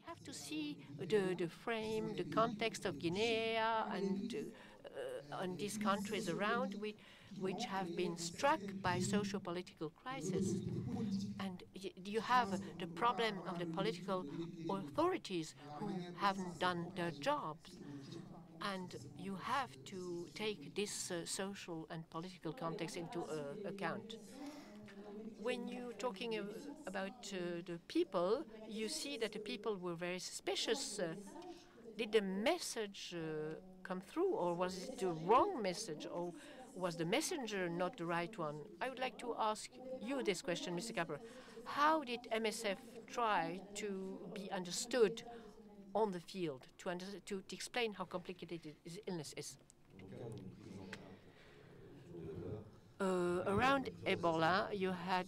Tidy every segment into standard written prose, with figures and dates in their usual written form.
have to see the frame, the context of Guinea and these countries around which have been struck by socio-political crisis. And you have the problem of the political authorities who haven't done their jobs. And you have to take this social and political context into account. When you're talking about the people, you see that the people were very suspicious. Did the message come through, or was it the wrong message, or was the messenger not the right one? I would like to ask you this question, Mr. Cabrol. How did MSF try to be understood on the field, to explain how complicated this illness is? Around Ebola, you had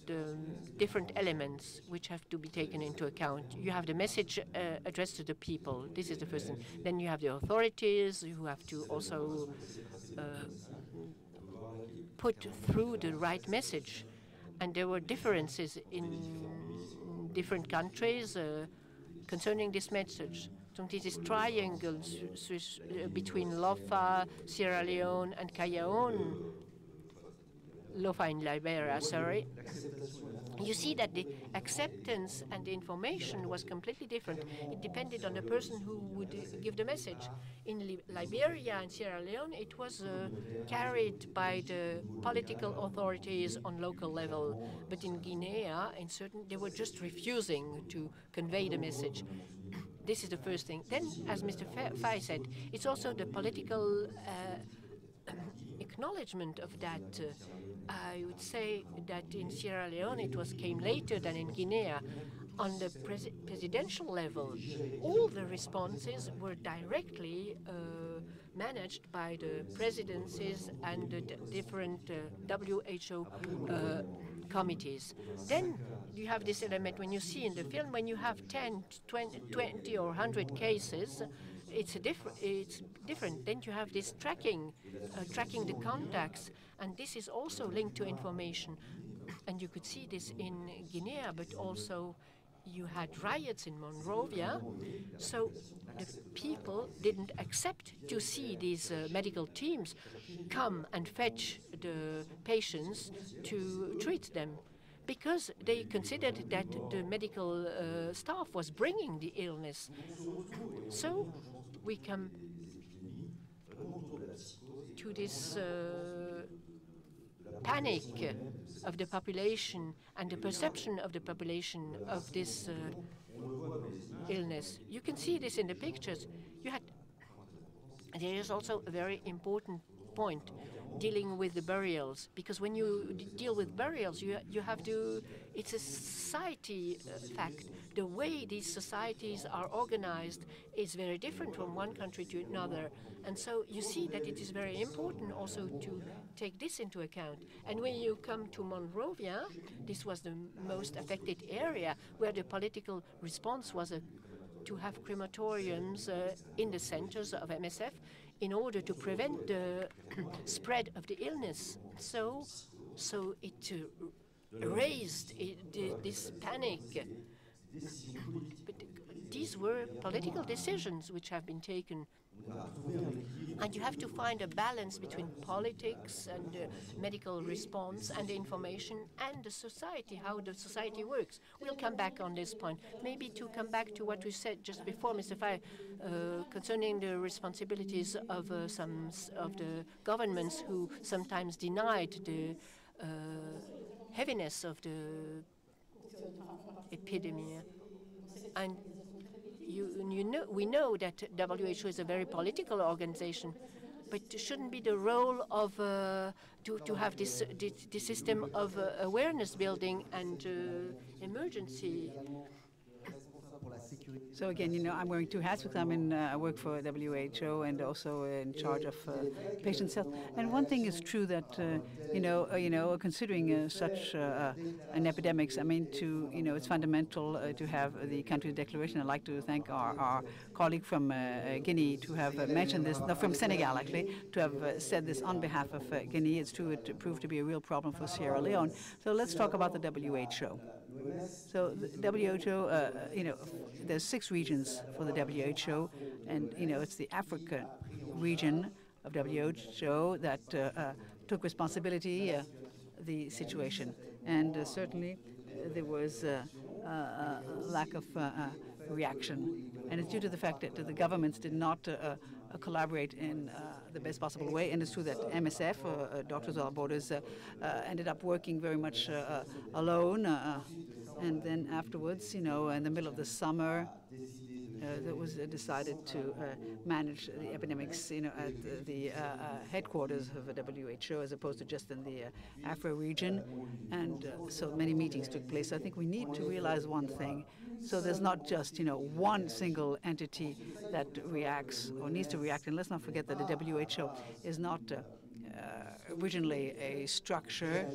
different elements which have to be taken into account. You have the message addressed to the people. This is the first thing. Then you have the authorities who have to also put through the right message. And there were differences in different countries concerning this message. So this is triangle between Lofa, Sierra Leone, and Cayaon. Lofa in Liberia, sorry. You see that the acceptance and the information was completely different. It depended on the person who would give the message. In Liberia and Sierra Leone, it was carried by the political authorities on local level. But in Guinea, they were just refusing to convey the message. This is the first thing. Then, as Mr. Faye said, it's also the political acknowledgement of that. I would say that in Sierra Leone it came later than in Guinea. On the presidential level, all the responses were directly managed by the presidencies and the different WHO committees. Then you have this element when you see in the film, when you have 10, 20 or 100 cases, it's different. Then you have this tracking the contacts, and this is also linked to information. And you could see this in Guinea, but also you had riots in Monrovia, so the people didn't accept to see these medical teams come and fetch the patients to treat them, because they considered that the medical staff was bringing the illness. So we come to this panic of the population and the perception of the population of this illness. You can see this in the pictures. There is also a very important point dealing with the burials, because when you deal with burials, you have to, it's a society fact. The way these societies are organized is very different from one country to another. And so you see that it is very important also to take this into account. And when you come to Monrovia, this was the most affected area where the political response was to have crematoriums in the centers of MSF in order to prevent the spread of the illness. So it raised this panic. But these were political decisions which have been taken. And you have to find a balance between politics and medical response and the information and the society, how the society works. We'll come back on this point. Maybe to come back to what we said just before, Mr. Faye, concerning the responsibilities of some of the governments who sometimes denied the heaviness of the epidemic. And we know that WHO is a very political organization, but it shouldn't be the role of to have this system of awareness building and emergency. So again, I'm wearing two hats because I work for WHO and also in charge of patient health. And one thing is true that considering such an epidemics, it's fundamental to have the country declaration. I'd like to thank our colleague from Guinea to have mentioned this, no, from Senegal actually, to have said this on behalf of Guinea. It's true, it proved to be a real problem for Sierra Leone. So let's talk about the WHO. So the WHO, there's 6 regions for the WHO, and it's the Africa region of WHO that took responsibility the situation, and certainly there was a lack of reaction, and it's due to the fact that the governments did not collaborate in the best possible way. And it's true that MSF, Doctors Without Borders, ended up working very much alone, and then afterwards, in the middle of the summer, that was decided to manage the epidemics, at the headquarters of the WHO, as opposed to just in the Afro region, and so many meetings took place. I think we need to realize one thing: so there's not just one single entity that reacts or needs to react, and let's not forget that the WHO is not originally a structure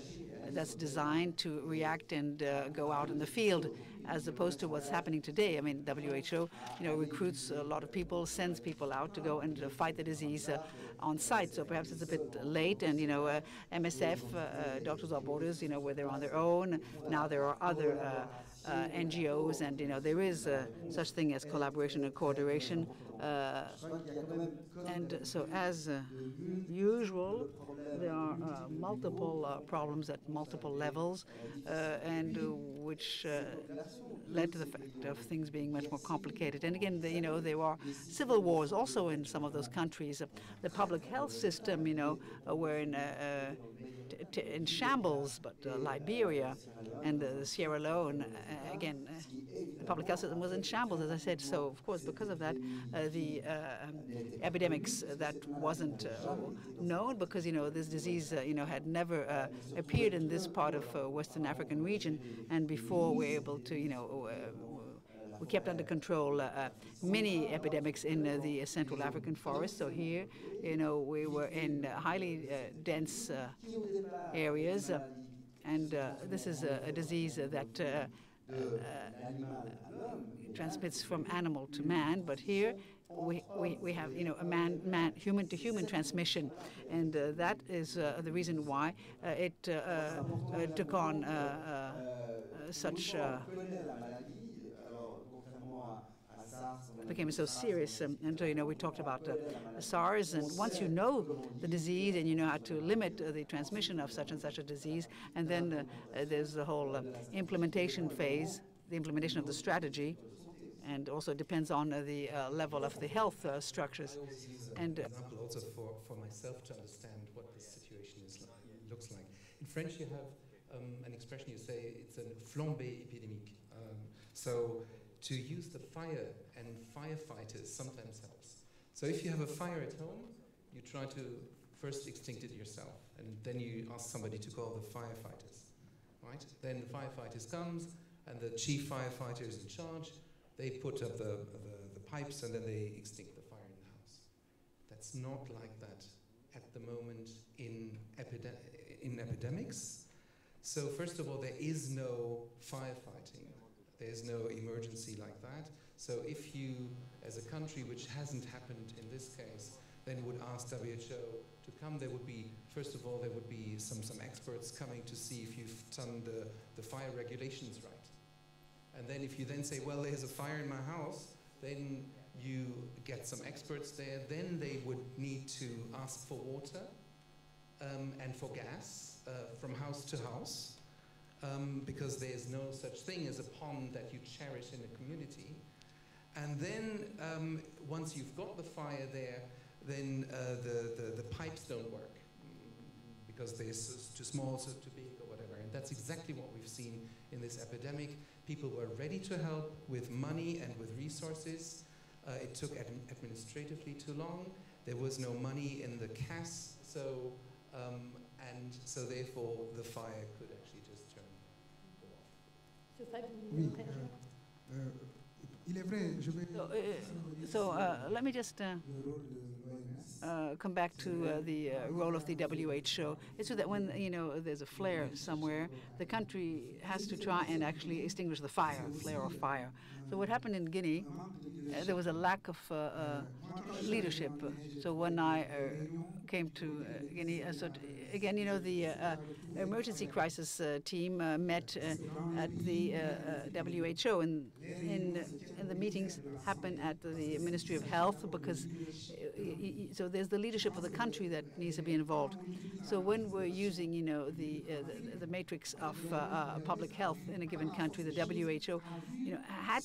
that's designed to react and go out in the field, as opposed to what's happening today. I mean, WHO, recruits a lot of people, sends people out to go and fight the disease on site. So perhaps it's a bit late. And MSF, Doctors Without Borders, where they're on their own. Now there are other NGOs, and there is such thing as collaboration and coordination. And so, as usual, there are multiple problems at multiple levels, and which led to the fact of things being much more complicated. And again, there are civil wars also in some of those countries. The public health system, were in shambles, but Liberia and Sierra Leone, again, the public health system was in shambles, as I said. So, of course, because of that, the epidemics that wasn't known, because this disease had never appeared in this part of Western African region, and before we were able to we kept under control many epidemics in the Central African forest. So here, we were in highly dense areas, and this is a disease that transmits from animal to man. But here we have a human-to-human transmission, and that is the reason why it took on such. Became so serious, and we talked about SARS, and once you know the disease and you know how to limit the transmission of such and such a disease, and then there's the whole implementation phase, the implementation of the strategy, and also depends on the level of the health structures. And example also for myself to understand what this situation looks like. In French, you have an expression, you say it's a flambée épidémique. So to use the fire and firefighters sometimes helps. So if you have a fire at home, you try to first extinct it yourself, and then you ask somebody to call the firefighters, right? Then the firefighters comes, and the chief firefighter is in charge. They put up the pipes, and then they extinct the fire in the house. That's not like that at the moment in epidemics. So first of all, there is no firefighting. There's no emergency like that. So if you, as a country, which hasn't happened in this case, then would ask WHO to come, there would be, first of all, there would be some experts coming to see if you've done the fire regulations right. And then if you then say, well, there's a fire in my house, then you get some experts there. Then they would need to ask for water and for gas from house to house. Because there's no such thing as a pond that you cherish in a community. And then once you've got the fire there, then the pipes don't work because they're too small, so too big, or whatever. And that's exactly what we've seen in this epidemic. People were ready to help with money and with resources. It took administratively too long. There was no money in the CAS, so and so therefore the fire could actually just turn off. Oui, il est vrai, je vais... So let me just come back to the role of the WHO. It's so that when there's a flare somewhere, the country has to try and actually extinguish the flare of fire. So what happened in Guinea, there was a lack of leadership. So when I came to Guinea, again, the emergency crisis team met at the WHO, and the meetings happen at the Ministry of Health, because so there's the leadership of the country that needs to be involved. So when we're using, the matrix of public health in a given country, the WHO, had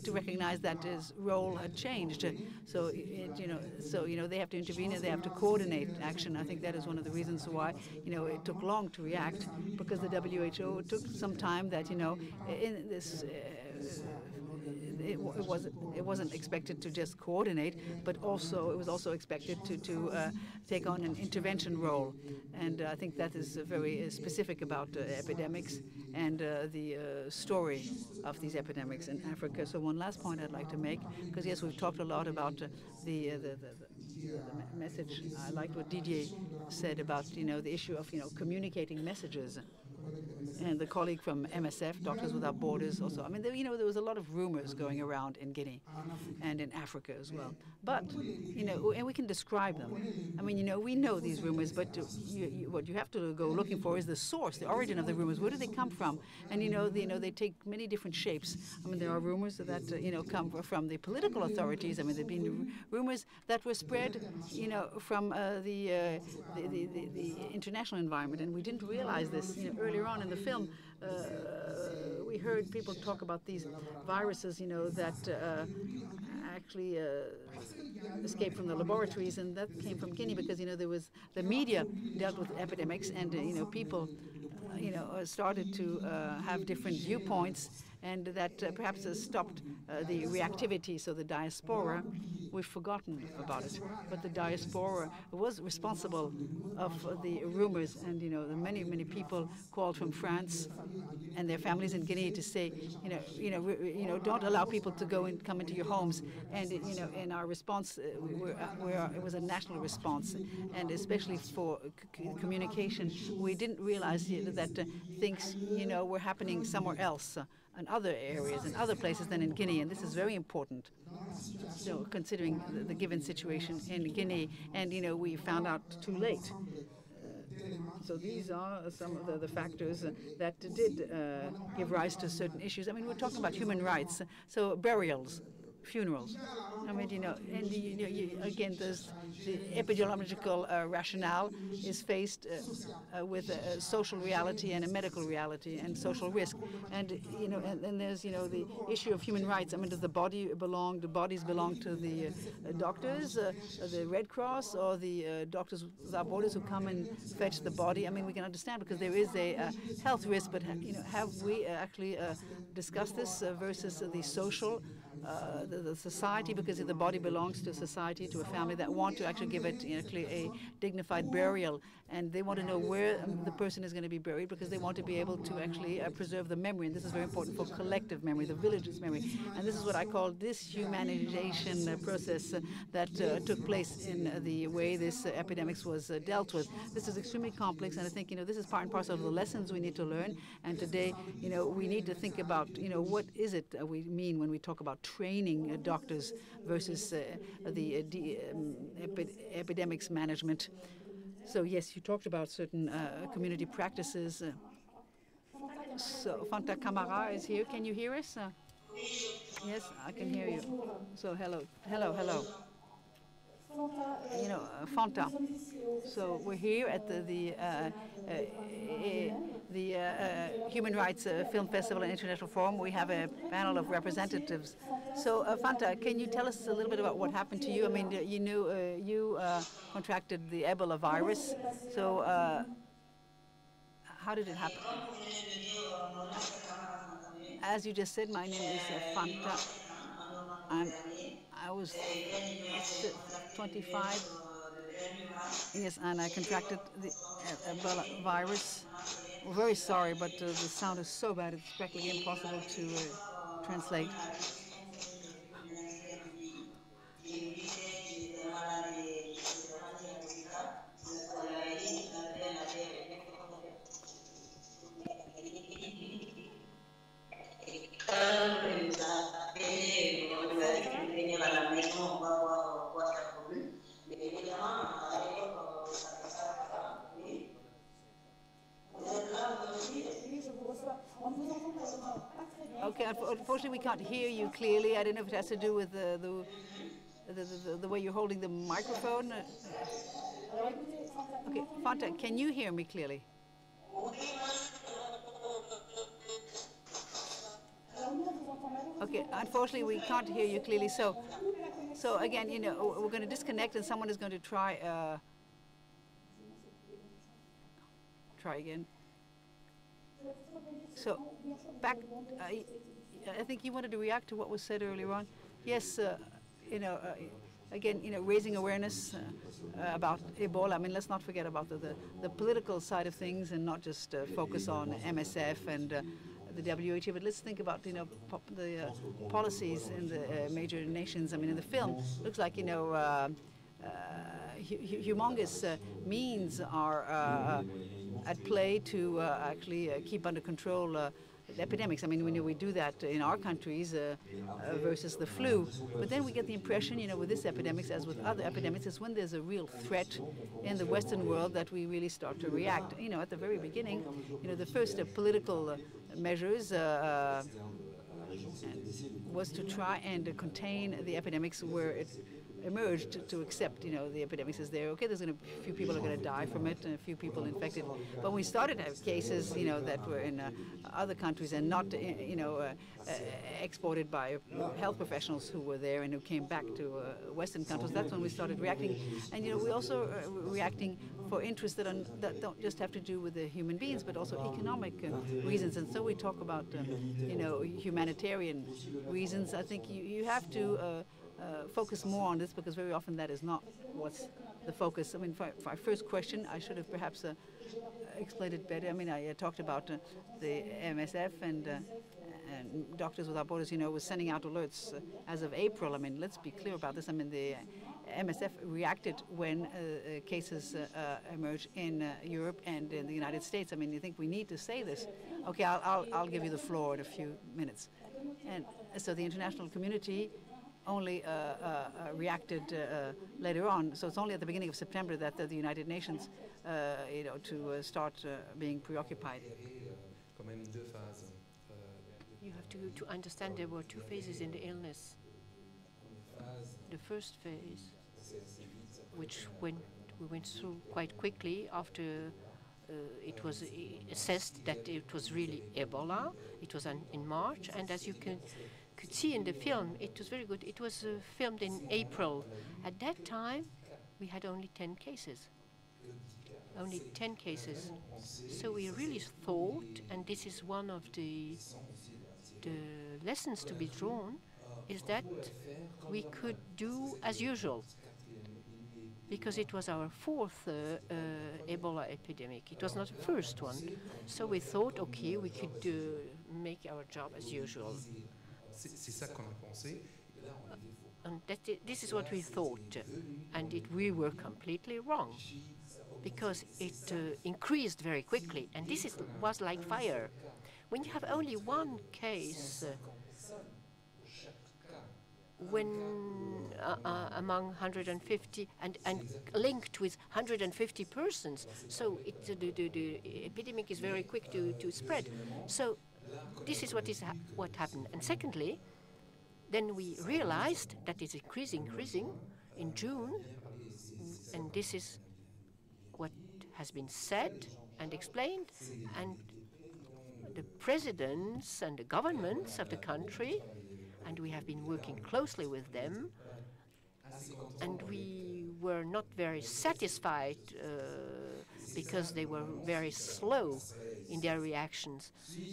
to recognize that his role had changed. So they have to intervene and they have to coordinate action. I think that is one of the reasons why it took long to react, because the WHO took some time. That in this. It wasn't expected to just coordinate, but also it was also expected to take on an intervention role, and I think that is very specific about epidemics and the story of these epidemics in Africa. So one last point I'd like to make, because yes, we've talked a lot about the message. I liked what Didier said about the issue of communicating messages. And the colleague from MSF, Doctors Without Borders, also. I mean, there was a lot of rumors going around in Guinea and in Africa as well. But, and we can describe them. I mean, we know these rumors, but what you have to go looking for is the source, the origin of the rumors. Where do they come from? And, they take many different shapes. I mean, there are rumors that, come from the political authorities. I mean, there have been rumors that were spread, from the international environment. And we didn't realize this, earlier on in the film. We heard people talk about these viruses, that actually escaped from the laboratories, and that came from Guinea because there was the media dealt with epidemics, and people started to have different viewpoints, and that perhaps has stopped the reactivity. So the diaspora, we've forgotten about it, but the diaspora was responsible of the rumors, and the many people called from France and their families in Guinea to say, don't allow people to come into your homes. And in our response, it was a national response, and especially for communication, we didn't realize that things were happening somewhere else. In other areas, in other places than in Guinea, and this is very important. So, considering the given situation in Guinea, and we found out too late. So these are some of the factors that did give rise to certain issues. I mean, we're talking about human rights, so burials, funerals. I mean, and again, there's the epidemiological rationale is faced with a social reality and a medical reality and social risk. And and there's the issue of human rights. I mean, does the bodies belong to the doctors, the Red Cross, or the Doctors Without Borders who come and fetch the body? I mean, we can understand because there is a health risk, but have we actually discussed this versus the social? The society, because if the body belongs to a society, to a family that want to actually give it a dignified burial, and they want to know where the person is going to be buried, because they want to be able to actually preserve the memory, and this is very important for collective memory, the village's memory. And this is what I call dishumanization process that took place in the way this epidemics was dealt with. This is extremely complex, and I think this is part and parcel of the lessons we need to learn. And today, we need to think about what is it we mean when we talk about training doctors versus the epidemics management. So yes, you talked about certain community practices. So Fanta Camara is here. Can you hear us? Yes, I can hear you. So hello. Fanta. So we're here at the Human Rights Film Festival and International Forum. We have a panel of representatives. So Fanta, can you tell us a little bit about what happened to you? I mean, you contracted the Ebola virus. So how did it happen? As you just said, my name is Fanta. I was 25. Yes, and I contracted the Ebola virus. We're very sorry, but the sound is so bad it's practically impossible to translate. unfortunately, we can't hear you clearly. I don't know if it has to do with the way you're holding the microphone. Okay, Fanta, can you hear me clearly? Okay, unfortunately, we can't hear you clearly. So again, you know, we're going to disconnect, and someone is going to try again. So back, I think you wanted to react to what was said earlier on. Yes, you know, again, you know, raising awareness about Ebola. I mean, let's not forget about the political side of things and not just focus on MSF and the WHO, but let's think about, you know, the policies in the major nations. I mean, in the film, looks like, you know, humongous means are at play to actually keep under control the epidemics. I mean, we do that in our countries versus the flu, but then we get the impression, you know, with this epidemics, as with other epidemics, is when there's a real threat in the Western world that we really start to react. You know, at the very beginning, you know, the first political measures was to try and contain the epidemics where it emerged, to accept, you know, the epidemics is there. Okay, there's a few people are going to die from it, and a few people infected. But we started to have cases, you know, that were in other countries and not, you know, exported by health professionals who were there and who came back to Western countries. That's when we started reacting. And, you know, we also reacting for interests that don't just have to do with the human beings, but also economic reasons. And so we talk about, you know, humanitarian reasons. I think you have to focus more on this, because very often that is not what's the focus. I mean, for our first question, I should have perhaps explained it better. I mean, I talked about the MSF and Doctors Without Borders, you know, was sending out alerts as of April. I mean, let's be clear about this. I mean, the MSF reacted when cases emerged in Europe and in the United States. I mean, you think we need to say this? Okay, I'll give you the floor in a few minutes. And so the international community only reacted later on. So it's only at the beginning of September that the United Nations, you know, to start being preoccupied. You have to understand there were two phases in the illness. The first phase, which we went through quite quickly after it was assessed that it was really Ebola. It was in March, and as you could see in the film, it was very good. It was filmed in April. At that time, we had only 10 cases. Only 10 cases. So we really thought, and this is one of the lessons to be drawn, is that we could do as usual, because it was our fourth Ebola epidemic. It was not the first one. So we thought, okay, we could make our job as usual. And this is what we thought, and we were completely wrong, because it increased very quickly, and this was like fire. When you have only one case, when among 150 and linked with 150 persons, so the epidemic is very quick to spread. So this is what happened. And secondly, then we realized that it's increasing in June, and this is what has been said and explained, and the presidents and the governments of the country, and we have been working closely with them, and we were not very satisfied because they were very slow in their reactions.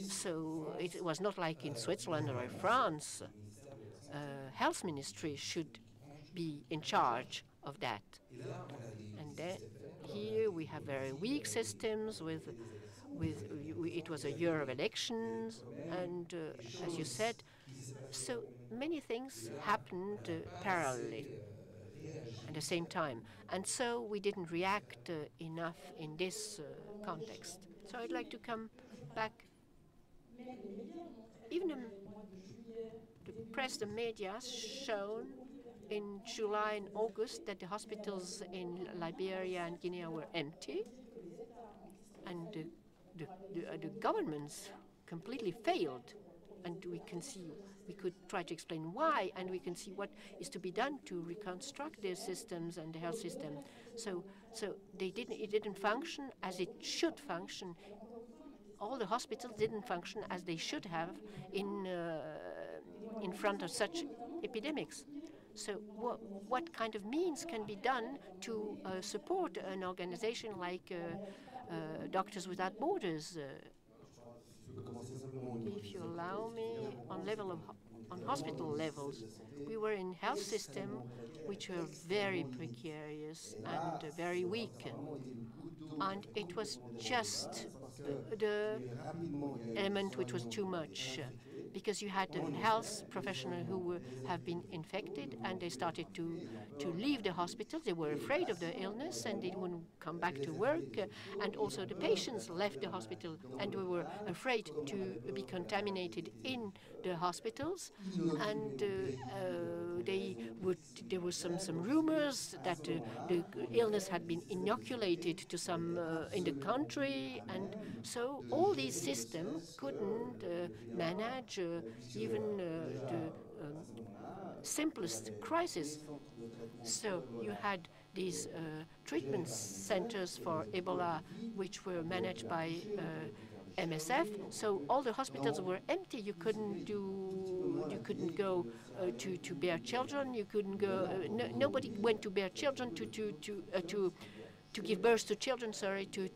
So it was not like in Switzerland or in France. Health ministry should be in charge of that. And then here we have very weak systems it was a year of elections, and as you said, so many things happened parallelly at the same time. And so we didn't react enough in this context. So I'd like to come back. Even the press, the media, shown in July and August that the hospitals in Liberia and Guinea were empty, and the governments completely failed and we could try to explain why, and we can see what is to be done to reconstruct their systems and the health system. So it didn't function as it should function. All the hospitals didn't function as they should have in front of such epidemics. So what kind of means can be done to support an organization like Doctors Without Borders? If you allow me, on hospital levels, we were in health system which were very precarious and very weak. And it was just the element which was too much, because you had a health professional who have been infected, and they started to leave the hospitals. They were afraid of the illness, and they wouldn't come back to work. And also the patients left the hospital, and we were afraid to be contaminated in the hospitals. And there were some rumors that the illness had been inoculated to some in the country, and so all these systems couldn't manage even the simplest crisis. So you had these treatment centers for Ebola, which were managed by MSF. So all the hospitals were empty. You couldn't go to bear children. You couldn't go. Nobody went to bear children to give birth to children. Sorry, to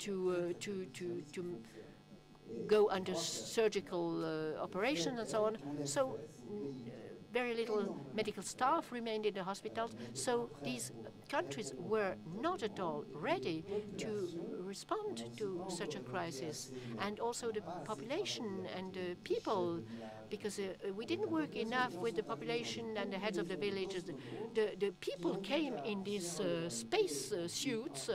go under surgical operations and so on. So very little medical staff remained in the hospitals. So these countries were not at all ready to respond to such a crisis. And also the population and the people, because we didn't work enough with the population and the heads of the villages. The people came in these space suits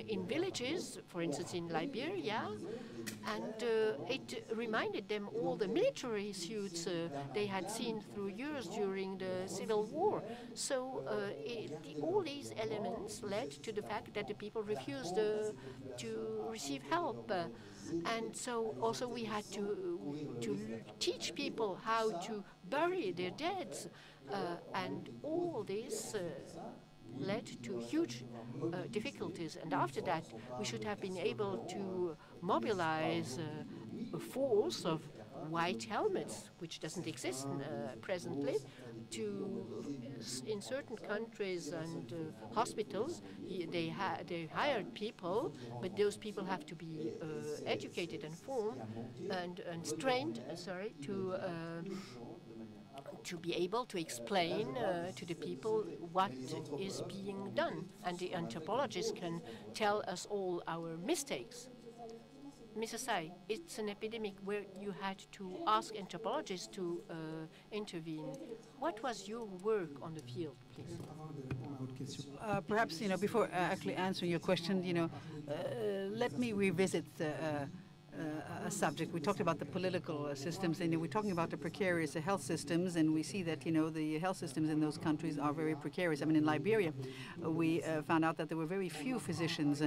in villages, for instance in Liberia, and it reminded them all the military suits they had seen through years during the Civil War. So all these elements led to the fact that the people refused to receive help. And so also we had to teach people how to bury their dead, and all this led to huge difficulties. And after that, we should have been able to mobilize a force of white helmets, which doesn't exist presently, in certain countries and hospitals. They hired people, but those people have to be educated and formed and trained, to be able to explain to the people what is being done. And the anthropologists can tell us all our mistakes. Mrs. Sai, it's an epidemic where you had to ask anthropologists to intervene. What was your work on the field, please? Perhaps, before actually answering your question, let me revisit a subject. We talked about the political systems, and we're talking about the precarious health systems, and we see that the health systems in those countries are very precarious. I mean, in Liberia, we found out that there were very few physicians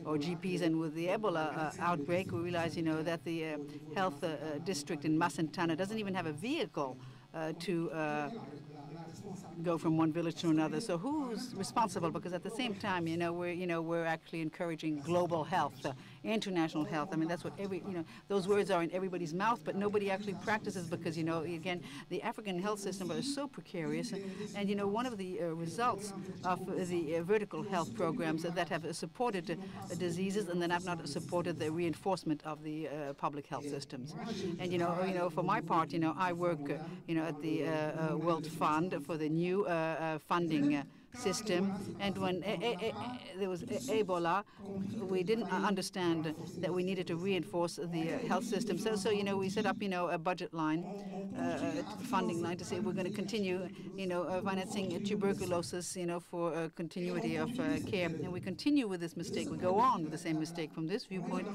or GPs, and with the Ebola outbreak, we realized that the health district in Masentana doesn't even have a vehicle to go from one village to another. So who's responsible? Because at the same time, we're actually encouraging global health, international health. I mean, that's what those words are in everybody's mouth, but nobody actually practices, because again, the African health system is so precarious. And one of the results of the vertical health programs that have supported diseases and then have not supported the reinforcement of the public health systems. And for my part, I work at the World Fund for the new funding system, and when there was Ebola, we didn't understand that we needed to reinforce the health system. So we set up a budget line, funding line, to say we're going to continue financing tuberculosis for continuity of care, and we continue with this mistake. We go on with the same mistake from this viewpoint.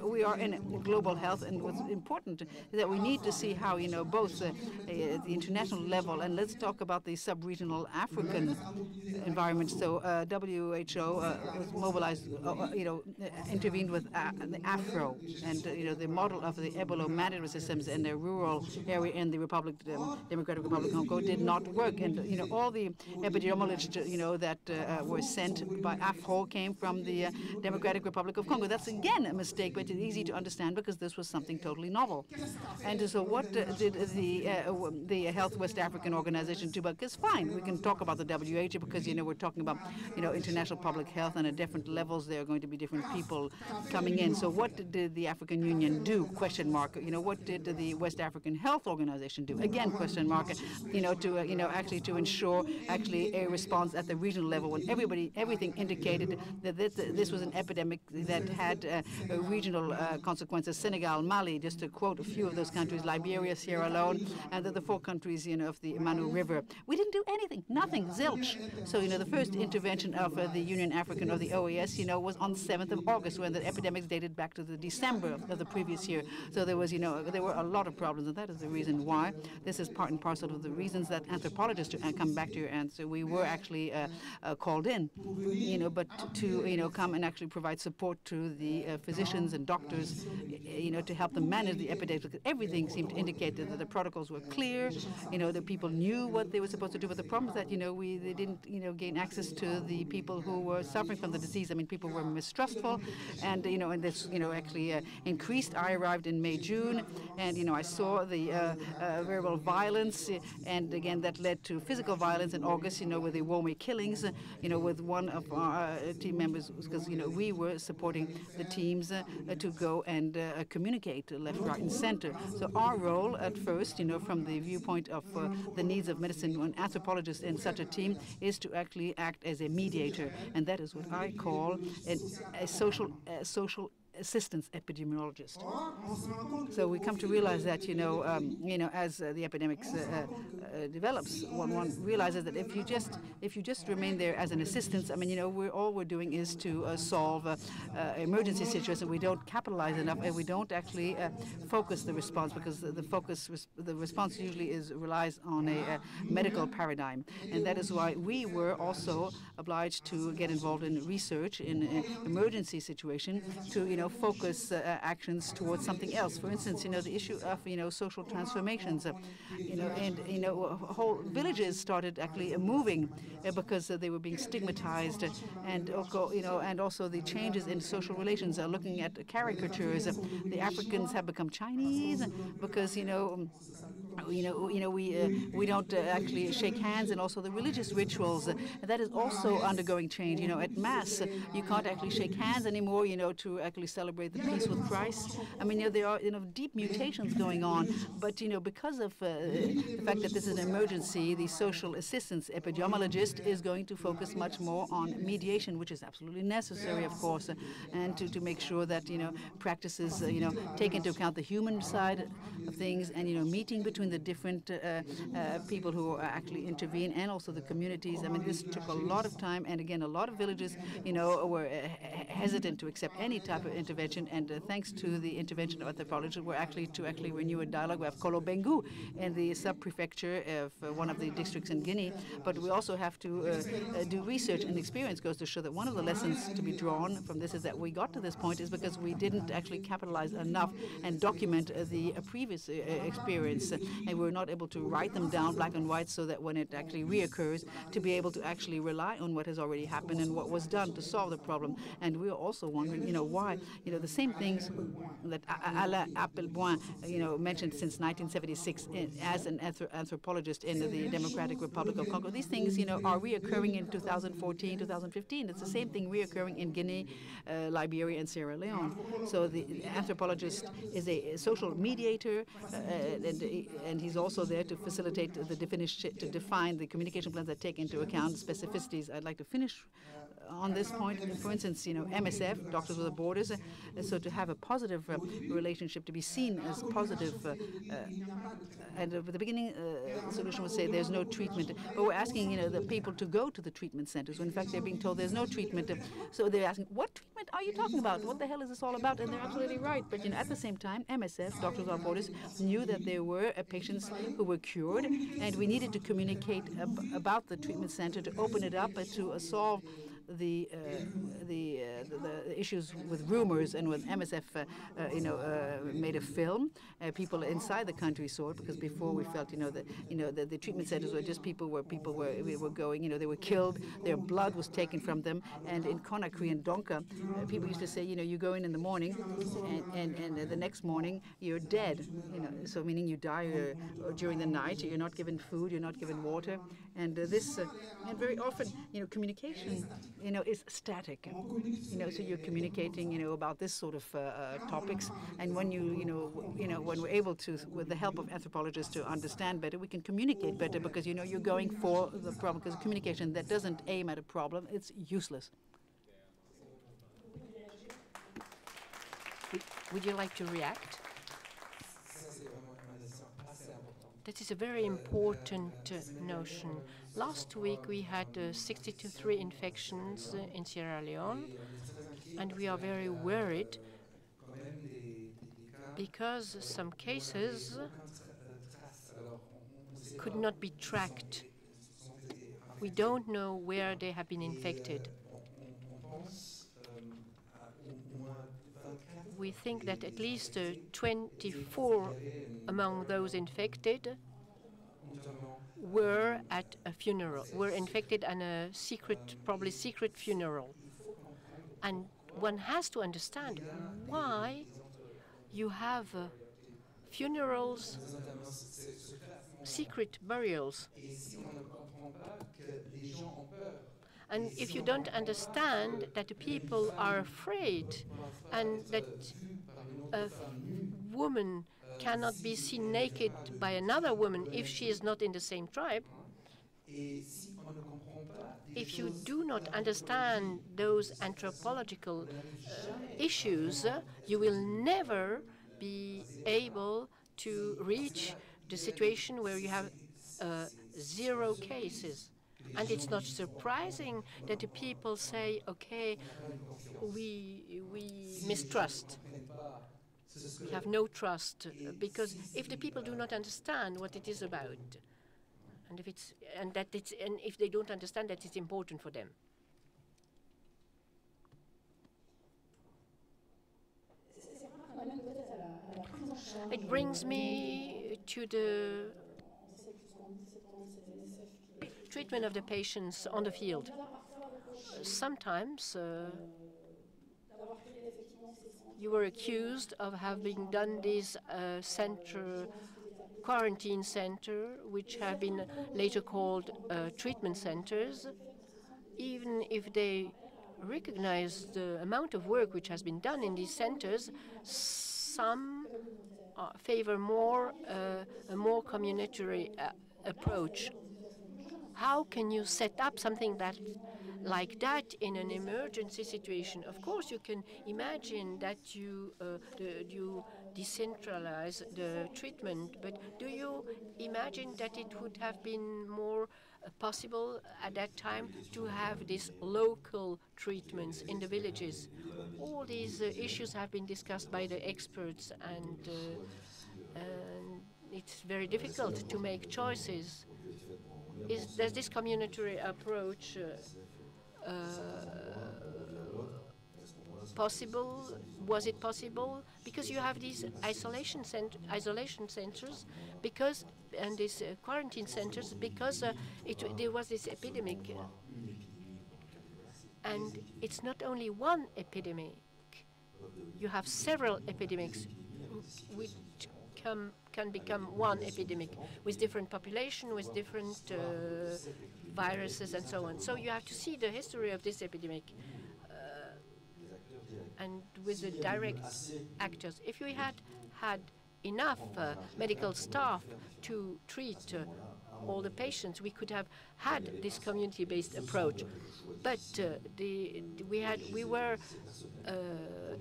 We are in global health, and what's important is that we need to see how both the international level, and let's talk about the sub-regional African environment. So WHO was mobilized, intervened with the Afro, and the model of the Ebola management systems in the rural area in the Democratic Republic of Congo did not work. And all the epidemiologists that were sent by Afro came from the Democratic Republic of Congo. That's again a mistake, but it's easy to understand because this was something totally novel. And so what did the Health West African Organization do? Because fine, we can talk about the WHO because we're talking about international public health, and at different levels there are going to be different people coming in. So what did the African Union do? Question mark. What did the West African Health Organization do? Again, question mark. To ensure a response at the regional level when everything indicated that this was an epidemic that had regional consequences. Senegal, Mali, just to quote a few of those countries, Liberia, Sierra Leone, and the 4 countries of the Manu River. We didn't do anything, nothing, zilch. So the first intervention of the Union African of the OAS, was on the 7th of August when the epidemics dated back to the December of the previous year. So there was, there were a lot of problems, and that is the reason why. This is part and parcel of the reasons that anthropologists, to come back to your answer, we were actually called in, but to come and actually provide support to the physicians and doctors, to help them manage the epidemic, because everything seemed to indicate that the protocols were clear, the people knew what they were supposed to do, but the problem is that, they didn't, gain access to the people who were suffering from the disease. I mean, people were mistrustful, and, and this, actually increased. I arrived in May, June, and, I saw the verbal violence, and again, that led to physical violence in August, with the Wome killings, with one of our team members, because, we were supporting the teams to go and communicate left, right, and center. So our role at first, from the viewpoint of the needs of medicine, an anthropologist in such a team, is to actually act as a mediator, and that is what I call a social assistance epidemiologist. So we come to realize that, as the epidemics develops, one realizes that if you just remain there as an assistance, I mean, all we're doing is to solve emergency situations. We don't capitalize enough, and we don't actually focus the response, because the response usually relies on a medical paradigm, and that is why we were also obliged to get involved in research in an emergency situation to focus actions towards something else. For instance, the issue of social transformations, whole villages started actually moving because they were being stigmatized, and also the changes in social relations. Looking at caricatures, the Africans have become Chinese because we don't actually shake hands, and also the religious rituals that is also undergoing change. At Mass, you can't actually shake hands anymore. To actually celebrate the peace with Christ. I mean, there are deep mutations going on, but because of the fact that this is an emergency, the social assistance epidemiologist is going to focus much more on mediation, which is absolutely necessary, of course, and to make sure that practices take into account the human side of things, and meeting between the different people who actually intervene, and also the communities. I mean, this took a lot of time, and again, a lot of villages were hesitant to accept any type of intervention, and thanks to the intervention of anthropologists, we're actually renew a dialogue. We have Kolobengu in the sub-prefecture of one of the districts in Guinea, but we also have to do research, and experience goes to show that one of the lessons to be drawn from this is that we got to this point is because we didn't actually capitalize enough and document the previous experience, and we were not able to write them down black and white so that when it actually reoccurs, to be able to actually rely on what has already happened and what was done to solve the problem. And we are also wondering, why, the same things that Alain Appelboin, mentioned since 1976 as an anthropologist in the Democratic Republic of Congo. These things, are reoccurring in 2014, 2015. It's the same thing reoccurring in Guinea, Liberia, and Sierra Leone. So the anthropologist is a social mediator, and he's also there to facilitate the define the communication plans that take into account specificities. I'd like to finish on this point, for instance, MSF, Doctors Without Borders, so to have a positive relationship, to be seen as positive, and at the beginning, the solution would say there's no treatment, but we're asking, the people to go to the treatment centers, when in fact they're being told there's no treatment. So they're asking, what treatment are you talking about? What the hell is this all about? And they're absolutely right. But at the same time, MSF, Doctors Without Borders, knew that there were patients who were cured, and we needed to communicate about the treatment center, to open it up, to solve the issues with rumors. And with MSF, made a film. People inside the country saw it, because before we felt, that the treatment centers were just people were going. They were killed. Their blood was taken from them. And in Conakry and Donka, people used to say, you go in the morning, and the next morning you're dead. So meaning you die during the night. You're not given food. You're not given water. And this, and very often, communication, is static. So you're communicating, about this sort of topics. And when when we're able to, with the help of anthropologists, to understand better, we can communicate better, because you're going for the problem. Because communication that doesn't aim at a problem, it's useless. Would you like to react? That is a very important notion. Last week we had 63 infections in Sierra Leone, and we are very worried because some cases could not be tracked. We don't know where they have been infected. We think that at least 24 among those infected were at a funeral, were infected at a secret, probably secret funeral. And one has to understand why you have funerals, secret burials. And if you don't understand that the people are afraid and that a woman cannot be seen naked by another woman if she is not in the same tribe, if you do not understand those anthropological issues, you will never be able to reach the situation where you have 0 cases. And it's not surprising that the people say, okay, we mistrust. We have no trust, because if the people do not understand what it is about, and if they don't understand that it's important for them. It brings me to the treatment of the patients on the field. Sometimes you were accused of having done these quarantine center, which have been later called treatment centers, even if they recognize the amount of work which has been done in these centers. Some favor more a more communitary approach. How can you set up something like that in an emergency situation? Of course, you can imagine that you decentralize the treatment, but do you imagine that it would have been more possible at that time to have these local treatments in the villages? All these issues have been discussed by the experts, and it's very difficult to make choices. Does this communitary approach possible? Was it possible? Because you have these isolation centers, and these quarantine centers, because there was this epidemic, and it's not only one epidemic. You have several epidemics which can become one epidemic with different population, with different viruses and so on. So you have to see the history of this epidemic and with the direct actors. If we had enough medical staff to treat all the patients, we could have had this community-based approach. But we were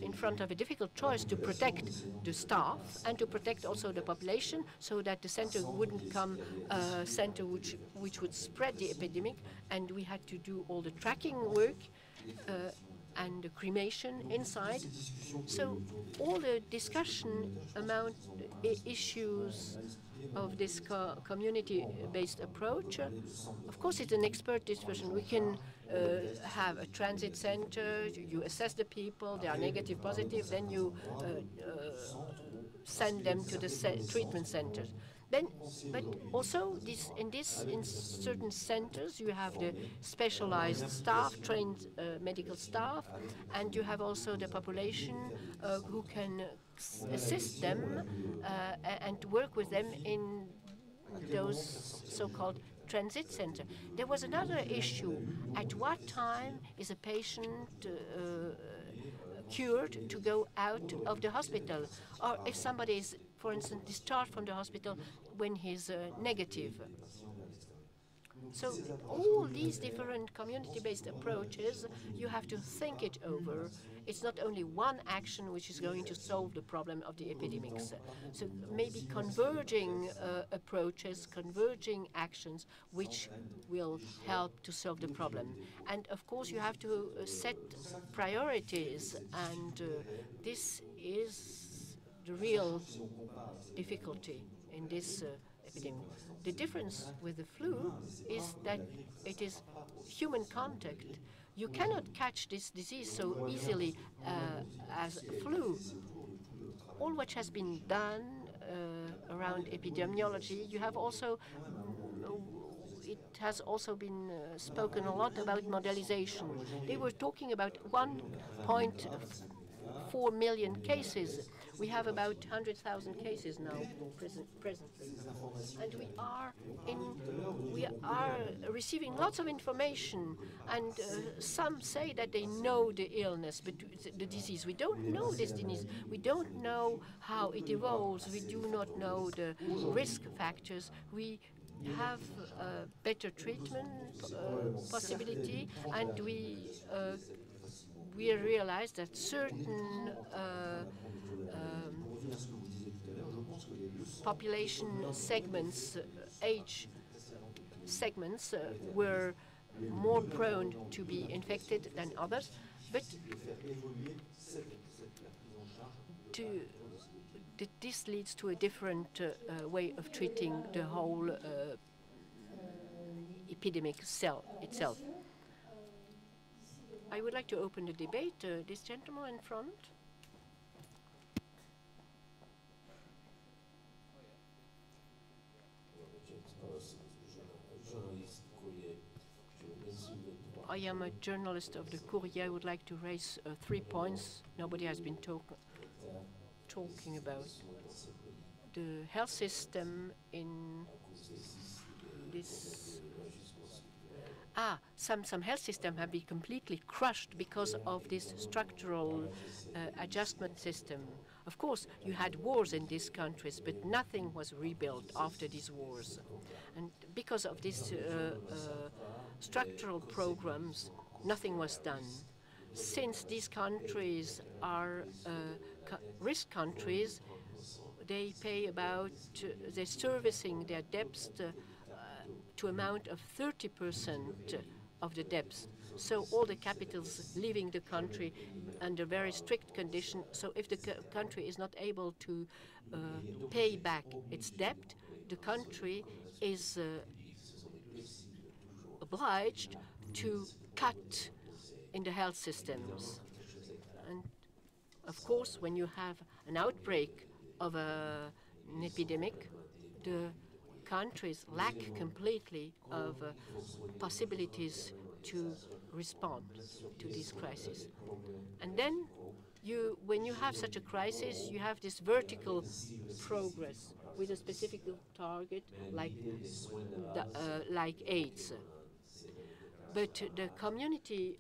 in front of a difficult choice to protect the staff and to protect also the population, so that the center wouldn't become a center which would spread the epidemic, and we had to do all the tracking work and the cremation inside. So all the discussion amount issues of this community-based approach, of course it's an expert discussion. We can have a transit center, you assess the people, they are negative, positive, then you send them to the treatment centers. Then, but also in certain centers you have the specialized staff, trained medical staff, and you have also the population who can assist them and work with them in those so-called transit center. There was another issue. At what time is a patient cured to go out of the hospital? Or if somebody is, for instance, discharged from the hospital when he's negative. So all these different community-based approaches, you have to think it over. It's not only one action which is going to solve the problem of the epidemics. So maybe converging approaches, converging actions, which will help to solve the problem. And of course, you have to set priorities, and this is the real difficulty in this epidemic. The difference with the flu is that it is human contact. You cannot catch this disease so easily as flu. All what has been done around epidemiology, you have also, it has also been spoken a lot about modelization. They were talking about 1.4 million cases. We have about 100,000 cases now presently. And we are receiving lots of information, and some say that they know the illness, but the disease. We don't know this disease. We don't know how it evolves. We do not know the risk factors. We have better treatment possibility, and we realize that certain population segments, age segments, were more prone to be infected than others, but this leads to a different way of treating the whole epidemic itself. I would like to open the debate. This gentleman in front. I am a journalist of the Courrier. I would like to raise 3 points. Nobody has been talking about the health system in this. Some health systems have been completely crushed because of this structural adjustment system. Of course, you had wars in these countries, but nothing was rebuilt after these wars. And because of these structural programs, nothing was done. Since these countries are risk countries, they pay about, they're servicing their debts to amount of 30% of the debts. So all the capitals leaving the country under very strict conditions. So if the country is not able to pay back its debt, the country is obliged to cut in the health systems. And of course, when you have an outbreak of an epidemic, the countries lack completely of possibilities to respond to this crisis. And then when you have such a crisis, you have this vertical progress with a specific target like AIDS. But the community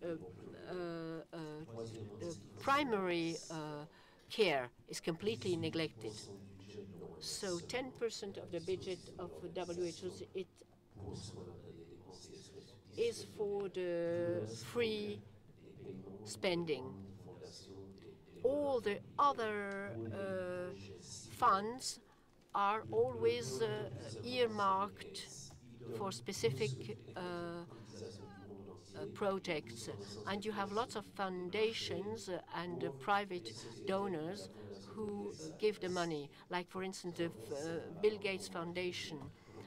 primary care is completely neglected. So 10% of the budget of WHO is for the free spending. All the other funds are always earmarked for specific projects, and you have lots of foundations and private donors who give the money, like for instance the Bill Gates Foundation.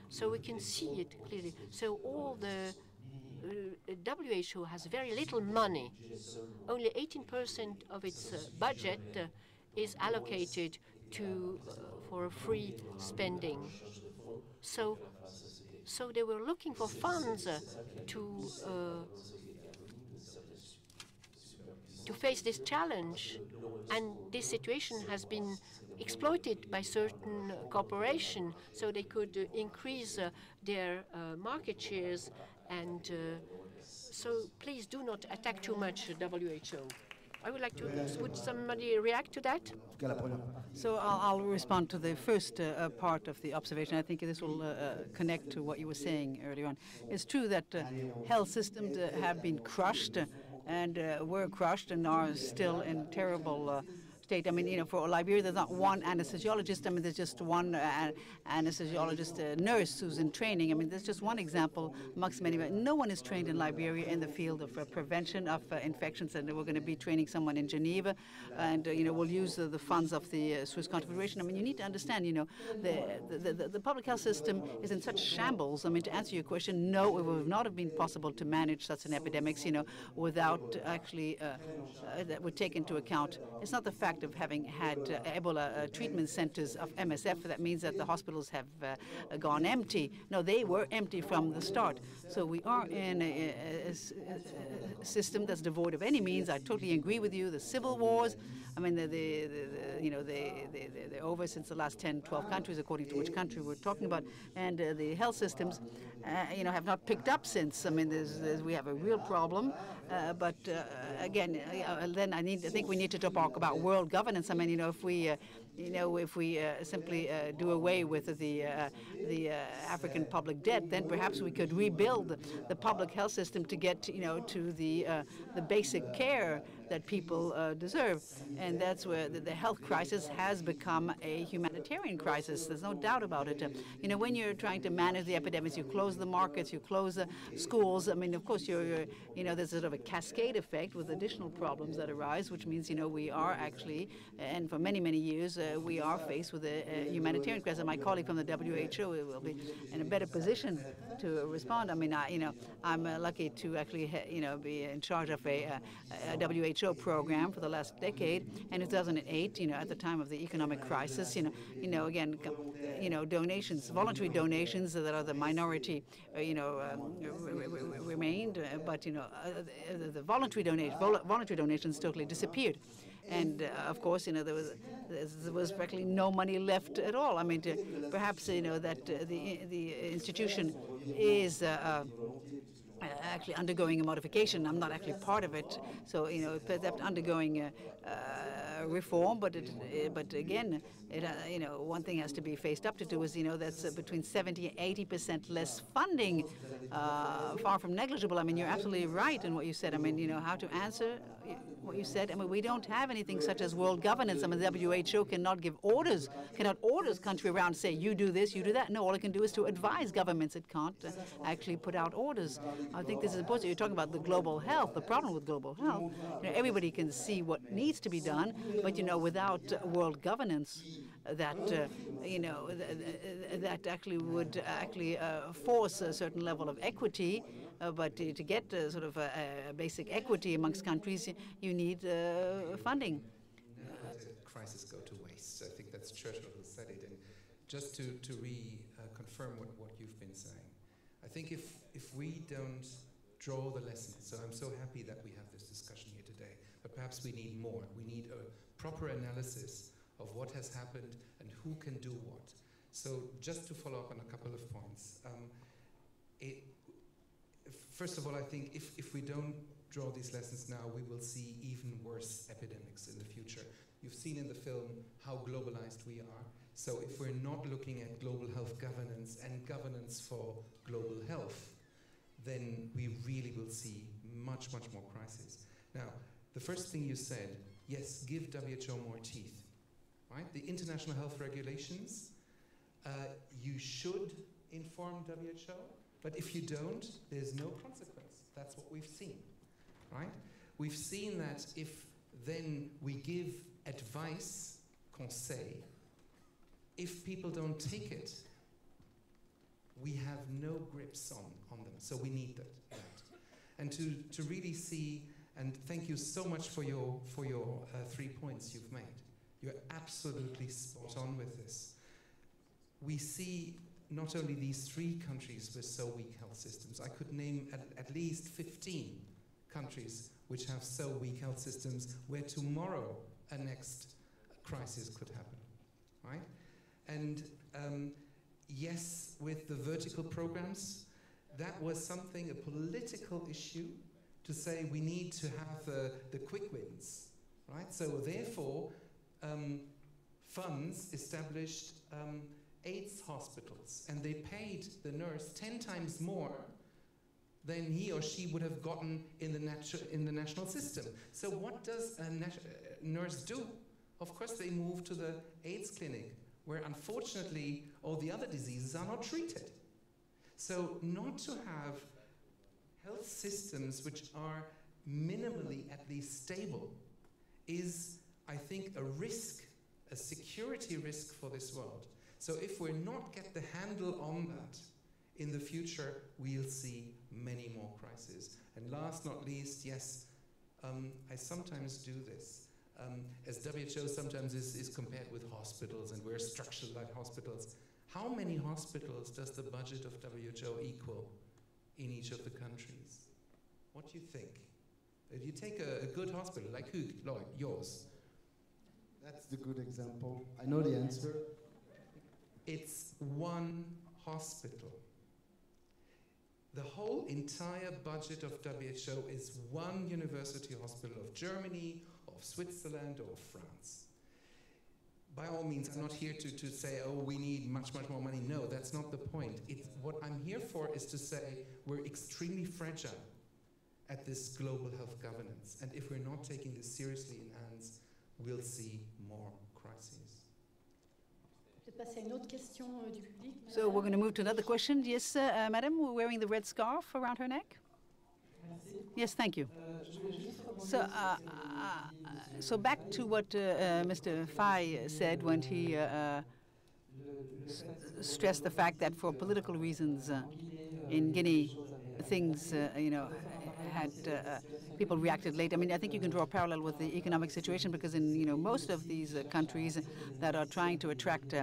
So we can see it clearly. So all the WHO has very little money. Only 18% of its budget is allocated to for free spending. So they were looking for funds to face this challenge, and this situation has been exploited by certain corporations, so they could increase their market shares. And so please do not attack too much WHO. I would like to, would somebody react to that? So I'll respond to the first part of the observation. I think this will connect to what you were saying earlier on. It's true that health systems have been crushed and were crushed and are still in terrible state. I mean, you know, for Liberia, there's not one anesthesiologist. I mean, there's just one anesthesiologist nurse who's in training. I mean, there's just one example amongst many. But no one is trained in Liberia in the field of prevention of infections, and we're going to be training someone in Geneva, and you know, we'll use the funds of the Swiss Confederation. I mean, you need to understand, you know, the public health system is in such shambles. I mean, to answer your question, no, it would not have been possible to manage such an epidemic, you know, without actually that would take into account. It's not the fact of having had Ebola treatment centers of MSF that means that the hospitals have gone empty. No, they were empty from the start. So we are in a system that's devoid of any means. I totally agree with you. The civil wars, I mean, you know, they're over since the last 10, 12 countries, according to which country we're talking about, and the health systems, you know, have not picked up since. I mean, we have a real problem. But again, then I think we need to talk about world governance. I mean, you know, if we simply do away with the African public debt, then perhaps we could rebuild the public health system to get, you know, to the basic care that people deserve. And that's where the health crisis has become a humanitarian crisis. There's no doubt about it. You know, when you're trying to manage the epidemics, you close the markets, you close the schools. I mean, of course, you know, there's sort of a cascade effect with additional problems that arise, which means, you know, we are actually, and for many, many years, we are faced with a humanitarian crisis. My colleague from the WHO will be in a better position to respond. I mean, I'm lucky to actually, you know, be in charge of a WHO program for the last decade. And in 2008, you know, at the time of the economic crisis, you know, again, you know, donations, voluntary donations that are the minority, you know, remained, but you know, the voluntary donations totally disappeared. And of course, you know, there was practically no money left at all. I mean, perhaps, you know, that the institution is actually undergoing a modification. I'm not actually part of it, so you know, it's undergoing reform. But again, you know, one thing has to be faced up to is, you know, that's between 70% and 80% less funding, far from negligible. I mean, you're absolutely right in what you said. I mean, you know, how to answer what you said. I mean, we don't have anything such as world governance. I mean, the WHO cannot give orders, cannot order country around to say, you do this, you do that. No, all it can do is to advise governments. It can't actually put out orders. I think this is important. You're talking about the global health, the problem with global health. You know, everybody can see what needs to be done, but, you know, without world governance, that, you know, that actually would actually force a certain level of equity. But to get sort of a basic equity amongst countries, you need funding. Never let a crisis go to waste. I think that's Churchill who said it. And just to reconfirm what you've been saying, I think if we don't draw the lessons, so I'm so happy that we have this discussion here today, but perhaps we need more. We need a proper analysis of what has happened and who can do what. So just to follow up on a couple of points. First of all, I think if we don't draw these lessons now, we will see even worse epidemics in the future. You've seen in the film how globalized we are. So if we're not looking at global health governance and governance for global health, then we really will see much, much more crises. Now, the first thing you said, yes, give WHO more teeth, right? The international health regulations, you should inform WHO, but if you don't, there's no consequence. That's what we've seen, right? We've seen that if then we give advice, conseil, if people don't take it, we have no grips on them. So we need that. And to really see, and thank you so much for your 3 points you've made. You're absolutely spot on with this. We see not only these 3 countries with so weak health systems. I could name at least 15 countries which have so weak health systems where tomorrow a next crisis could happen, right? And yes, with the vertical programs, that was something, a political issue, to say we need to have the quick wins, right? So therefore, funds established AIDS hospitals, and they paid the nurse 10 times more than he or she would have gotten in the national system. So what does a nurse do? Of course, they move to the AIDS clinic, where unfortunately all the other diseases are not treated. So not to have health systems which are minimally at least stable is, I think, a risk, a security risk for this world. So if we're not get the handle on that, in the future we'll see many more crises. And last not least, yes, I sometimes do this. As WHO sometimes is compared with hospitals, and we're structured like hospitals. How many hospitals does the budget of WHO equal in each of the countries? What do you think? If you take a good hospital, like Lloyd, yours. That's the good example. I know the answer. It's one hospital. The whole entire budget of WHO is one university hospital of Germany, of Switzerland, or of France. By all means, I'm not here to say, oh, we need much, much more money. No, that's not the point. What I'm here for is to say we're extremely fragile at this global health governance. And if we're not taking this seriously in hands, we'll see more crises. So we're going to move to another question. Yes, madam, we're wearing the red scarf around her neck. Yes, thank you. So back to what Mr. Faye said when he stressed the fact that for political reasons in Guinea, things, had people reacted late. I mean, I think you can draw a parallel with the economic situation, because in most of these countries that are trying to attract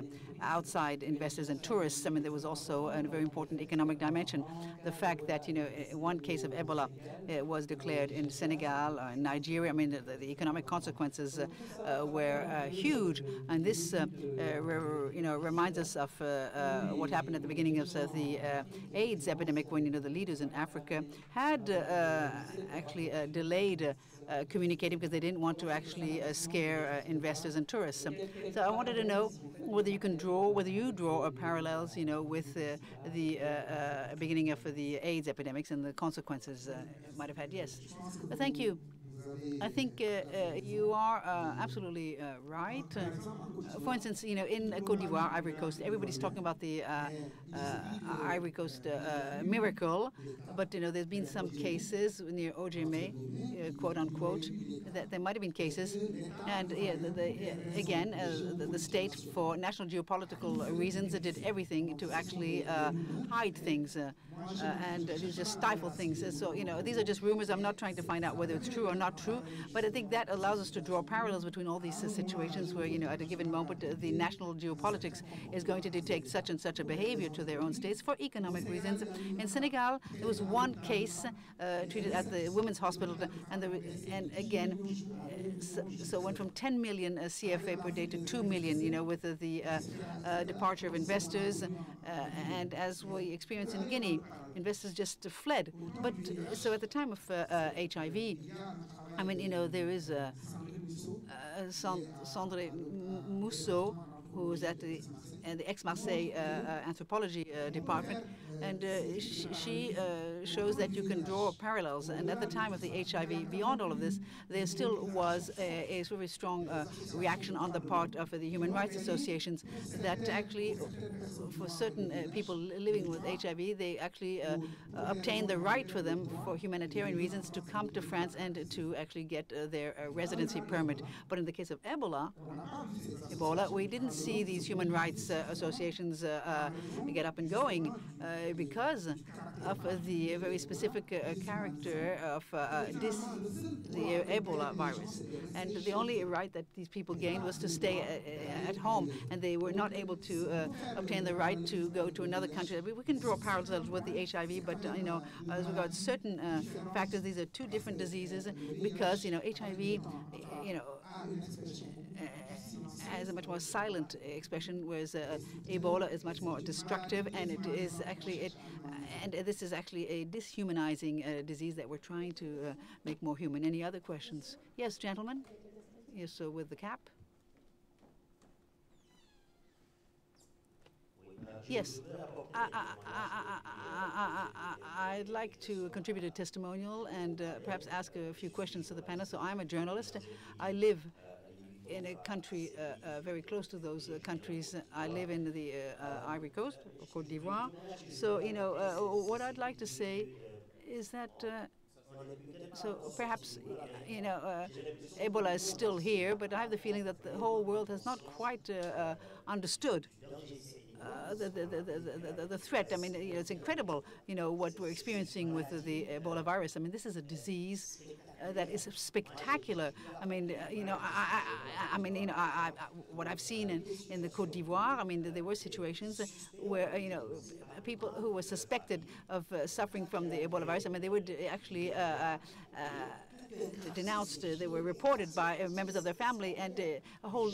outside investors and tourists, I mean, there was also a very important economic dimension. The fact that one case of Ebola was declared in Senegal, in Nigeria. I mean, the economic consequences were huge, and this reminds us of what happened at the beginning of the AIDS epidemic, when the leaders in Africa had actually delayed communicating because they didn't want to actually scare investors and tourists. So I wanted to know whether you draw parallels, with the beginning of the AIDS epidemics and the consequences it might have had. Yes, thank you. I think you are absolutely right. For instance, in Côte d'Ivoire, Ivory Coast, everybody's talking about the Ivory Coast miracle, but there's been some cases near Ojeme, quote unquote, that there might have been cases, and again, the state, for national geopolitical reasons, did everything to actually hide things and just stifle things. So these are just rumors. I'm not trying to find out whether it's true or not. not true. But I think that allows us to draw parallels between all these situations where, at a given moment, the national geopolitics is going to dictate such and such a behavior to their own states for economic reasons. In Senegal, there was one case treated at the women's hospital, and again, so went from 10 million CFA per day to 2 million, with the departure of investors. And as we experienced in Guinea, investors just fled. But so at the time of HIV, I mean, there is Sandrine Mousseau, who was at the ex-Marseille anthropology department, and she shows that you can draw parallels. And at the time of the HIV, beyond all of this, there still was a very strong reaction on the part of the human rights associations that actually, for certain people living with HIV, they actually obtained the right for them, for humanitarian reasons, to come to France and to actually get their residency permit. But in the case of Ebola, we didn't see these human rights associations get up and going because of the very specific character of the Ebola virus. And the only right that these people gained was to stay at home, and they were not able to obtain the right to go to another country. We can draw parallels with the HIV, but as regards certain factors, these are two different diseases because HIV, has a much more silent expression, whereas Ebola is much more destructive, and it is actually and this is actually a dishumanizing disease that we're trying to make more human. Any other questions? Yes, gentlemen. Yes, so with the cap. Yes, I'd like to contribute a testimonial and perhaps ask a few questions to the panel. So I'm a journalist. I live in a country very close to those countries. I live in the Ivory Coast, or Côte d'Ivoire. So, what I'd like to say is that, so perhaps, Ebola is still here, but I have the feeling that the whole world has not quite understood the threat. I mean, it's incredible, what we're experiencing with the Ebola virus. I mean, this is a disease that is spectacular. I mean, what I've seen in the Côte d'Ivoire, I mean, there were situations where, people who were suspected of suffering from the Ebola virus, I mean, they would actually denounced, they were reported by members of their family, and a whole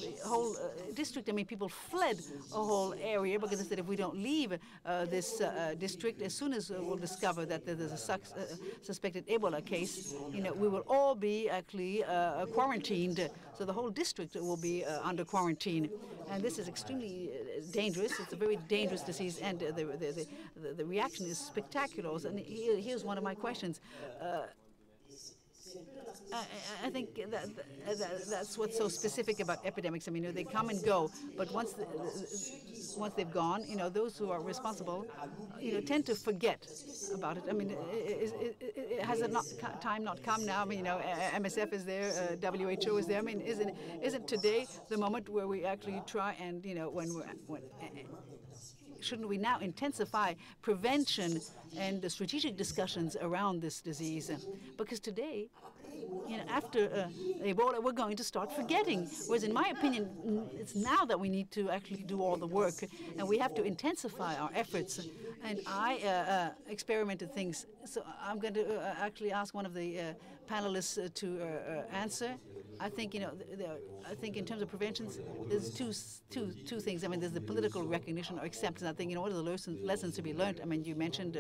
district. I mean, people fled a whole area because they said, if we don't leave this district, as soon as we'll discover that there's a suspected Ebola case, we will all be actually quarantined. So the whole district will be under quarantine, and this is extremely dangerous. It's a very dangerous disease, and the reaction is spectacular. And here's one of my questions. I think that's what's so specific about epidemics. I mean, they come and go, but once they've gone, those who are responsible, tend to forget about it. I mean, has time not come now? I mean, MSF is there, WHO is there. I mean, isn't today the moment where we actually try and shouldn't we now intensify prevention and the strategic discussions around this disease? Because today, after Ebola, we're going to start forgetting. Whereas in my opinion, it's now that we need to actually do all the work, and we have to intensify our efforts. And I experimented things. So I'm going to actually ask one of the panelists to answer. I think, I think in terms of preventions, there's two things. I mean, there's the political recognition or acceptance. I think, what are the lessons to be learned? I mean, you mentioned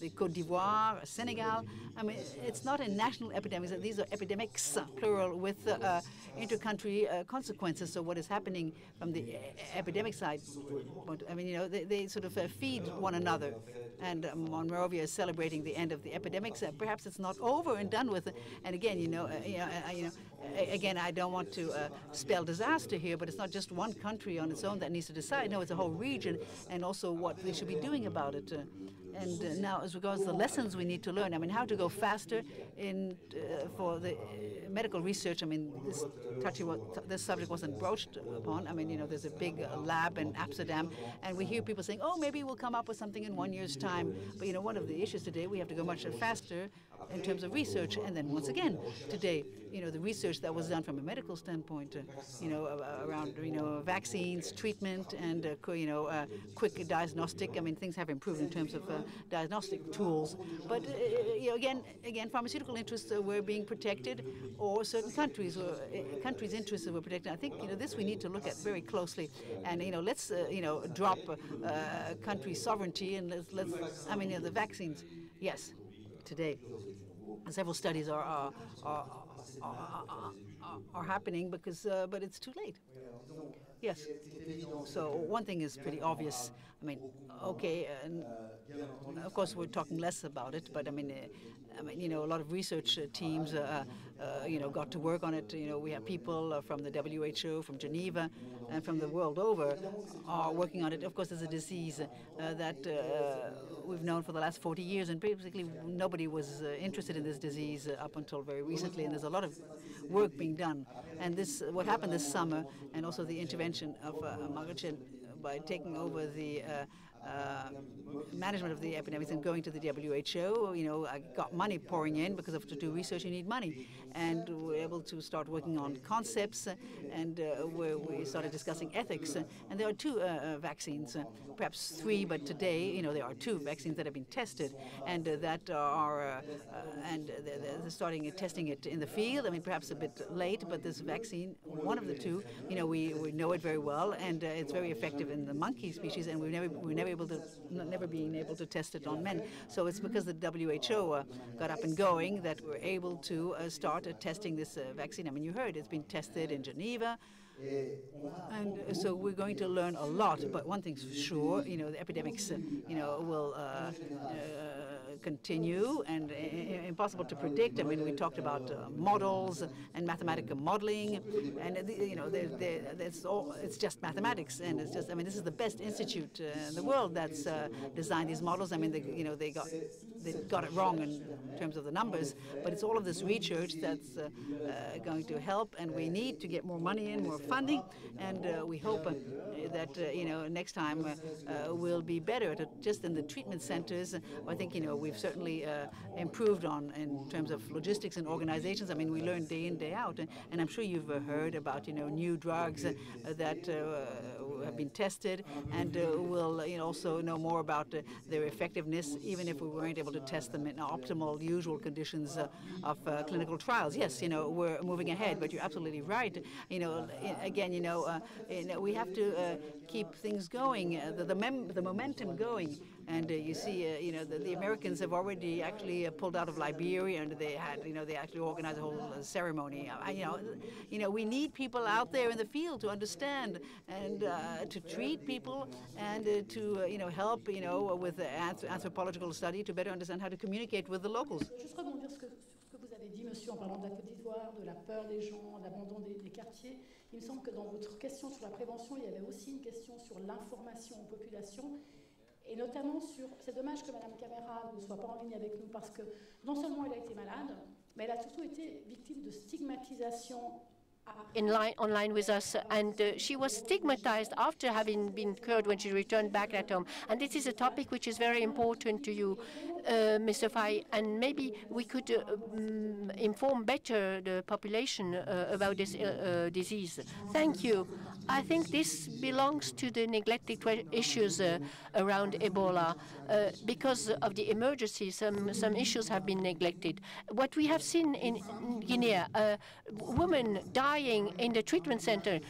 the Côte d'Ivoire, Senegal. I mean, it's not a national epidemic. These are epidemics, plural, with inter-country consequences. So what is happening from the epidemic side? But, I mean, they sort of feed one another. And Monrovia is celebrating the end of the epidemics. Perhaps it's not over and done with. And again, again, I don't want to spell disaster here, but it's not just one country on its own that needs to decide. No, it's a whole region, and also what they should be doing about it. And now, as regards the lessons we need to learn, I mean, how to go faster in for the medical research. I mean, this subject wasn't broached upon. I mean, you know, there's a big lab in Amsterdam, and we hear people saying, "Oh, maybe we'll come up with something in 1 year's time." But you know, one of the issues today, we have to go much faster in terms of research. And then once again, today, you know, the research that was done from a medical standpoint, you know, around, you know, vaccines, treatment, and quick diagnostic. I mean, things have improved in terms of diagnostic tools. But you know, again, pharmaceutical interests were being protected, or certain countries' interests were protected. I think, you know, this we need to look at very closely. And you know, let's you know, drop country sovereignty, and let's. I mean, you know, the vaccines. Yes, today, several studies are happening because, but it's too late. Yes. So one thing is pretty obvious. I mean, okay, of course we're talking less about it, but I mean, you know, a lot of research teams, you know, got to work on it. You know, we have people from the WHO, from Geneva, and from the world over are working on it. Of course, there's a disease that we've known for the last 40 years, and basically nobody was interested in this disease up until very recently, and there's a lot of work being done. And this, what happened this summer, and also the intervention of Margaret by taking over the management of the epidemics and going to the WHO, you know, I got money pouring in because to do research you need money, and we were able to start working on concepts, and where we started discussing ethics. And there are two vaccines, perhaps three, but today, you know, there are two vaccines that have been tested, and that are and they're starting testing it in the field. I mean, perhaps a bit late, but this vaccine, one of the two, you know, we know it very well, and it's very effective in the monkey species, and we're never being able to test it on men. So it's because the WHO got up and going that we're able to start testing this vaccine. I mean, you heard it's been tested in Geneva. And so we're going to learn a lot, but one thing's for sure, you know, the epidemics, you know, will continue, and impossible to predict. I mean, we talked about models and mathematical modeling, and you know, it's just mathematics, and it's just, I mean, this is the best institute in the world that's designed these models. I mean, they got it wrong in terms of the numbers, but it's all of this research that's going to help, and we need to get more money in, more funding, and we hope that you know, next time we'll be better at just in the treatment centers. I think, you know, we've certainly improved on in terms of logistics and organizations. I mean, we learn day in, day out, and I'm sure you've heard about, you know, new drugs that have been tested, and we'll, you know, also know more about their effectiveness, even if we weren't able to test them in optimal, usual conditions of clinical trials. Yes, you know, we're moving ahead, but you're absolutely right. You know, again, you know, we have to keep things going, the momentum going. And you see, you know, the Americans have already actually pulled out of Liberia, and they had, you know, they actually organized a whole ceremony. You know, we need people out there in the field to understand and to treat people, and to, you know, help, you know, with the anthropological study to better understand how to communicate with the locals. Juste rebondir sur ce que vous avez dit, monsieur, en parlant de la Côte d'Ivoire, de la peur des gens, d'abandon des quartiers. Il me semble que dans votre question sur la prévention, il y avait aussi une question sur l'information aux populations. Et notamment sur, c'est dommage que Mme Camara ne soit pas en ligne avec nous, parce que non seulement elle a été malade, mais elle a surtout été victime de stigmatisation. Online with us, and she was stigmatized after having been cured when she returned back at home. And this is a topic which is very important to you, Mr. Faye, and maybe we could inform better the population about this disease. Thank you. I think this belongs to the neglected issues around Ebola. Because of the emergency, some issues have been neglected. What we have seen in Guinea, a woman dying in the treatment center,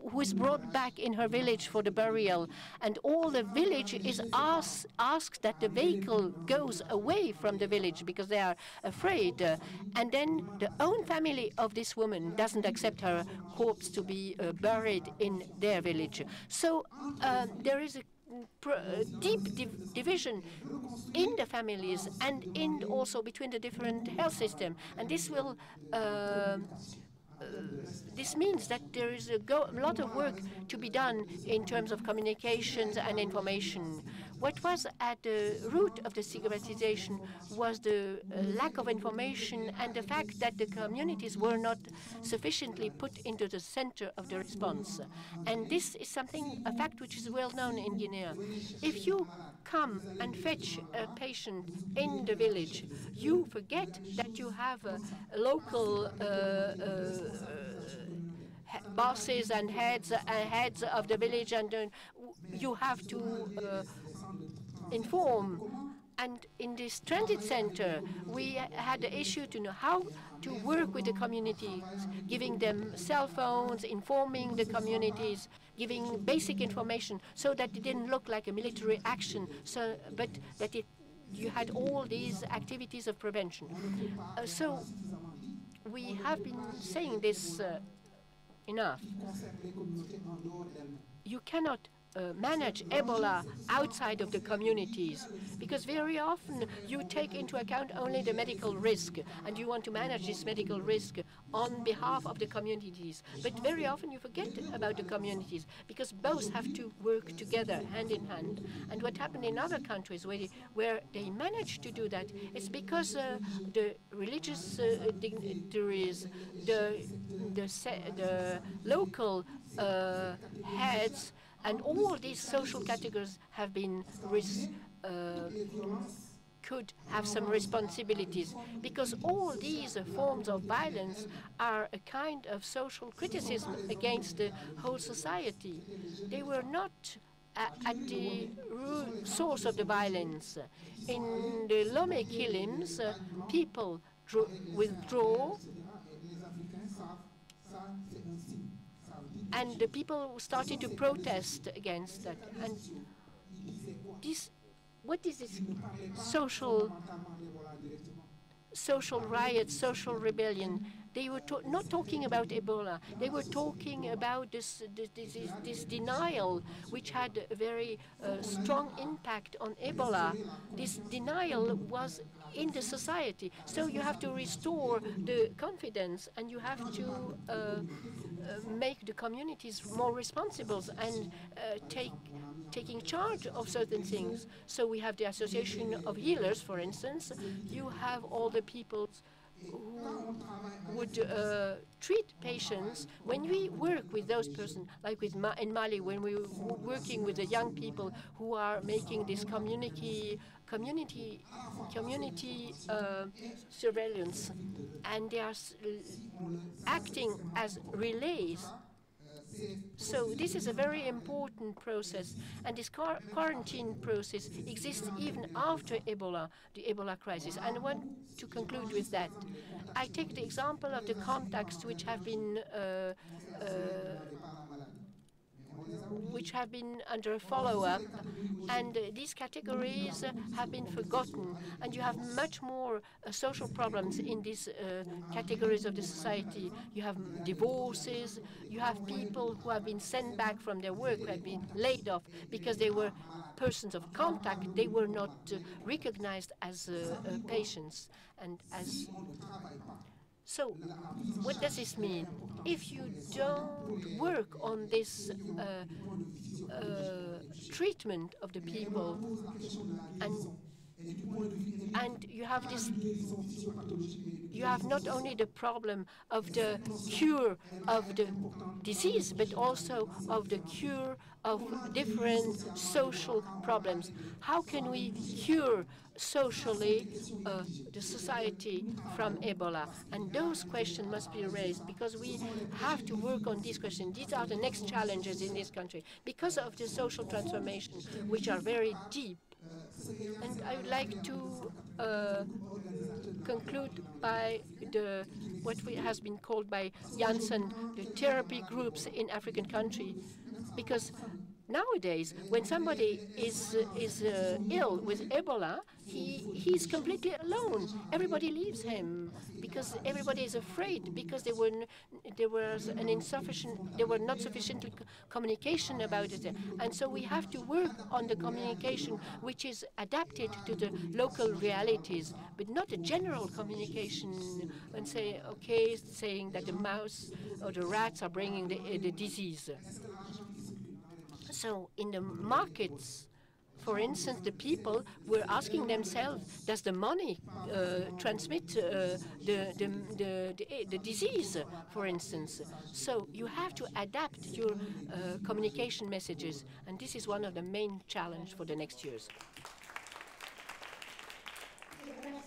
who is brought back in her village for the burial, and all the village is asked that the vehicle goes away from the village because they are afraid, and then the own family of this woman doesn't accept her corpse to be buried in their village. So there is a deep division in the families and also between the different health systems, and this will this means that there is a lot of work to be done in terms of communications and information. What was at the root of the stigmatization was the lack of information and the fact that the communities were not sufficiently put into the center of the response. And this is a fact which is well known in Guinea. If you come and fetch a patient in the village, you forget that you have local bosses and heads of the village, and you have to inform. And in this transit center, we had the issue to know how to work with the communities, giving them cell phones, informing the communities, giving basic information so that it didn't look like a military action, but that you had all these activities of prevention. So we have been saying this enough. You cannot manage Ebola outside of the communities, because very often you take into account only the medical risk, and you want to manage this medical risk on behalf of the communities. But very often you forget about the communities, because both have to work together, hand in hand. And what happened in other countries where they managed to do that, it's because the religious dignitaries, the local heads, and all these social categories have been could have some responsibilities, because all these forms of violence are a kind of social criticism against the whole society. They were not at the source of the violence. In the Lomé killings, people withdraw, and the people started to protest against that. And what is this social riot, social rebellion? They were not talking about Ebola. They were talking about this denial, which had a very strong impact on Ebola. This denial was in the society. So you have to restore the confidence, and you have to make the communities more responsible and taking charge of certain things. So we have the Association of Healers, for instance. You have all the people who would treat patients. When we work with those persons, like in Mali, when we were working with the young people who are making this community surveillance, and they are acting as relays. So this is a very important process, and this quarantine process exists even after Ebola, the Ebola crisis. And I want to conclude with that. I take the example of the contacts which have been under follow-up, and these categories have been forgotten, and you have much more social problems in these categories of the society. You have divorces, you have people who have been sent back from their work, who have been laid off because they were persons of contact. They were not recognized as patients, and as. So, what does this mean? If you don't work on this treatment of the people, and you have this, you have not only the problem of the cure of the disease, but also of the cure of different social problems. How can we cure socially the society from Ebola? And those questions must be raised, because we have to work on these questions. These are the next challenges in this country because of the social transformation, which are very deep. And I would like to conclude by what has been called by Janssen the therapy groups in African countries, because nowadays, when somebody is ill with Ebola, he's completely alone. Everybody leaves him because everybody is afraid, because there were not sufficient communication about it. And so we have to work on the communication which is adapted to the local realities, but not a general communication and saying that the mouse or the rats are bringing the disease. So in the markets, for instance, the people were asking themselves, does the money transmit the disease, for instance? So you have to adapt your communication messages, and this is one of the main challenges for the next years.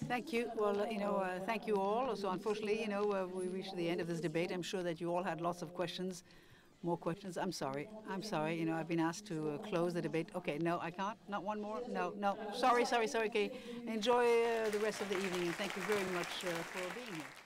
Thank you. Well, thank you all. So unfortunately, we reached the end of this debate. I'm sure that you all had lots of questions, more questions. I'm sorry. I've been asked to close the debate. Okay, no, I can't. Not one more. No. Sorry. Okay, enjoy the rest of the evening, and thank you very much for being here.